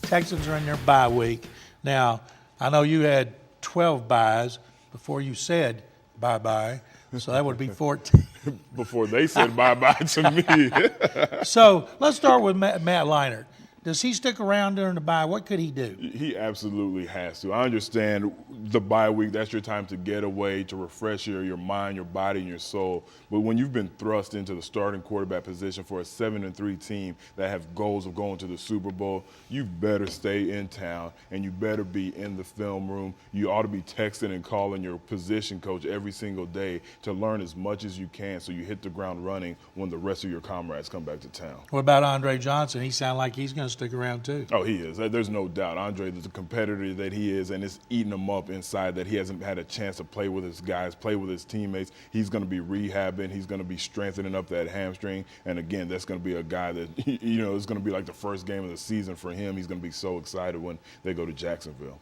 Texans are in their bye week. Now, I know you had 12 byes before you said bye-bye, so that would be 14. Before they said bye-bye to me. So let's start with Matt Leinart. Does he stick around during the bye? What could he do? He absolutely has to. I understand the bye week, that's your time to get away, to refresh your mind, your body, and your soul. But when you've been thrust into the starting quarterback position for a 7-3 team that have goals of going to the Super Bowl, you better stay in town and you better be in the film room. You ought to be texting and calling your position coach every single day to learn as much as you can so you hit the ground running when the rest of your comrades come back to town. What about Andre Johnson? He sounds like he's going to stick around too. Oh, he is. There's no doubt. Andre is the competitor that he is, and it's eating him up inside that he hasn't had a chance to play with his guys, play with his teammates. He's going to be rehabbing. He's going to be strengthening up that hamstring. And, again, that's going to be a guy that, is going to be like the first game of the season for him. He's going to be so excited when they go to Jacksonville.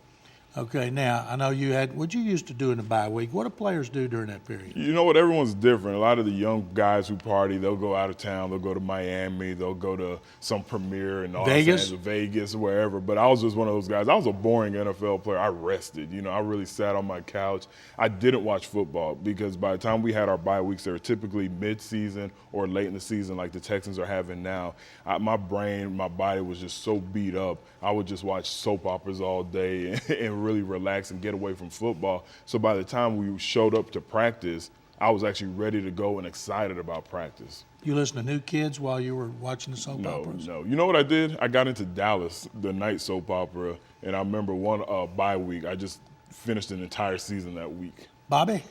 Okay, now, I know you had – what you used to do in the bye week? What do players do during that period? You know what? Everyone's different. A lot of the young guys who party, they'll go out of town. They'll go to Miami. They'll go to some premiere in Vegas, wherever. But I was just one of those guys. I was a boring NFL player. I rested. I really sat on my couch. I didn't watch football because by the time we had our bye weeks, they were typically mid-season or late in the season like the Texans are having now. My brain, my body was just so beat up. I would just watch soap operas all day and really relax and get away from football. So by the time we showed up to practice, I was actually ready to go and excited about practice. You listen to New Kids while you were watching the soap operas? No. You know what I did? I got into Dallas, the night soap opera, and I remember one bye week. I just finished an entire season that week. Bobby?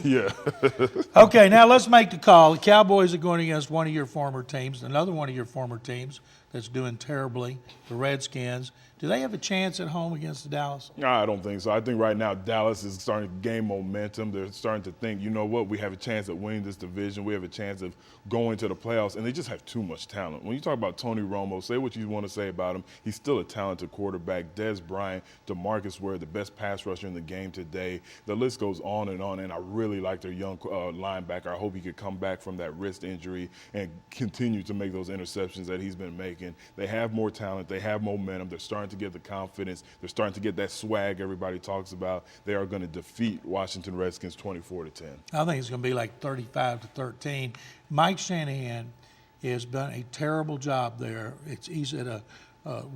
Yeah. Okay, now let's make the call. The Cowboys are going against one of your former teams, another one of your former teams that's doing terribly, the Redskins. Do they have a chance at home against the Dallas? No, I don't think so. I think right now Dallas is starting to gain momentum. They're starting to think, you know what, we have a chance at winning this division. We have a chance of going to the playoffs, and they just have too much talent. When you talk about Tony Romo, say what you want to say about him. He's still a talented quarterback. Dez Bryant, DeMarcus Ware, the best pass rusher in the game today. The list goes on, and I really like their young linebacker. I hope he could come back from that wrist injury and continue to make those interceptions that he's been making. They have more talent. They have momentum. They're starting to get the confidence. They're starting to get that swag everybody talks about. They are going to defeat Washington Redskins 24-10. I think it's going to be like 35-13. Mike Shanahan has done a terrible job there. He's at a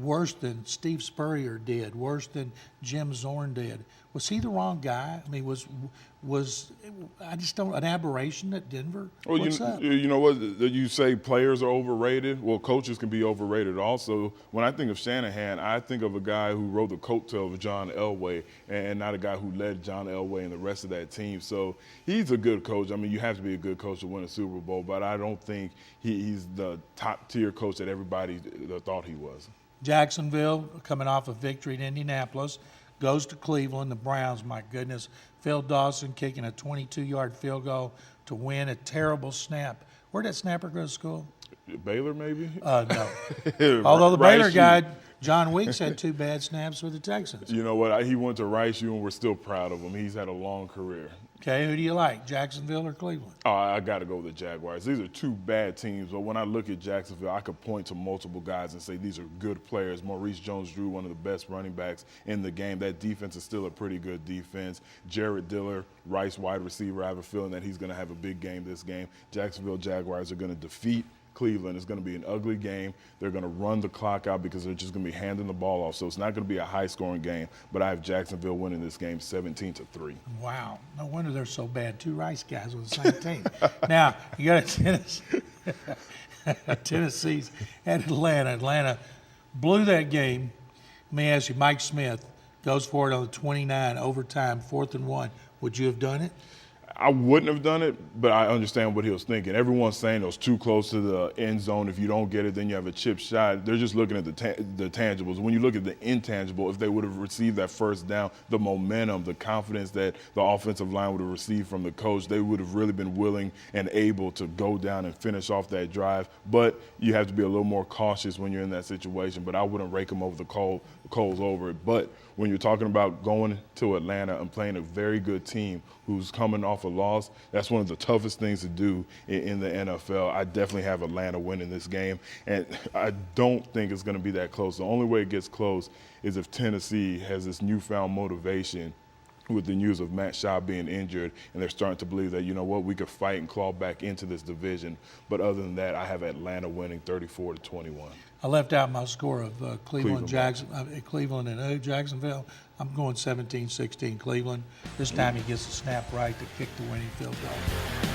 worse than Steve Spurrier did, worse than Jim Zorn did. Was he the wrong guy? I mean, was I just don't an aberration at Denver? Well, What's up? You know what? You say players are overrated. Well, coaches can be overrated also. When I think of Shanahan, I think of a guy who rode the coattail of John Elway and not a guy who led John Elway and the rest of that team. So he's a good coach. I mean, you have to be a good coach to win a Super Bowl, but I don't think he's the top-tier coach that everybody thought he was. Jacksonville, coming off a victory in Indianapolis, goes to Cleveland. The Browns, my goodness. Phil Dawson kicking a 22-yard field goal to win a terrible snap. Where'd that snapper go to school? Baylor, maybe? No. Although the Baylor guy, John Weeks, had 2 bad snaps with the Texans. You know what? He went to Rice U, and we're still proud of him. He's had a long career. Okay, who do you like, Jacksonville or Cleveland? Oh, I got to go with the Jaguars. These are 2 bad teams, but when I look at Jacksonville, I could point to multiple guys and say these are good players. Maurice Jones-Drew, one of the best running backs in the game. That defense is still a pretty good defense. Jared Diller, Rice wide receiver. I have a feeling that he's going to have a big game this game. Jacksonville Jaguars are going to defeat Cleveland. It's going to be an ugly game. They're going to run the clock out because they're just going to be handing the ball off. So it's not going to be a high-scoring game, but I have Jacksonville winning this game 17-3. Wow. No wonder they're so bad. 2 Rice guys with the same team. Now, you got Tennessee's at Atlanta. Atlanta blew that game. Let me ask you, Mike Smith goes for it on the 29, overtime, 4th and 1. Would you have done it? I wouldn't have done it, but I understand what he was thinking. Everyone's saying it was too close to the end zone. If you don't get it, then you have a chip shot. They're just looking at the tangibles. When you look at the intangible, if they would have received that first down, the momentum, the confidence that the offensive line would have received from the coach, they would have really been willing and able to go down and finish off that drive. But you have to be a little more cautious when you're in that situation. But I wouldn't rake them over the coals over it. But when you're talking about going to Atlanta and playing a very good team who's coming off a loss. That's one of the toughest things to do in the NFL. I definitely have Atlanta winning this game, and I don't think it's going to be that close. The only way it gets close is if Tennessee has this newfound motivation with the news of Matt Schaub being injured, and they're starting to believe that, you know what, we could fight and claw back into this division. But other than that, I have Atlanta winning 34-21. I left out my score of Cleveland and Jacksonville. I'm going 17-16 Cleveland. This time he gets the snap right to kick the winning field goal.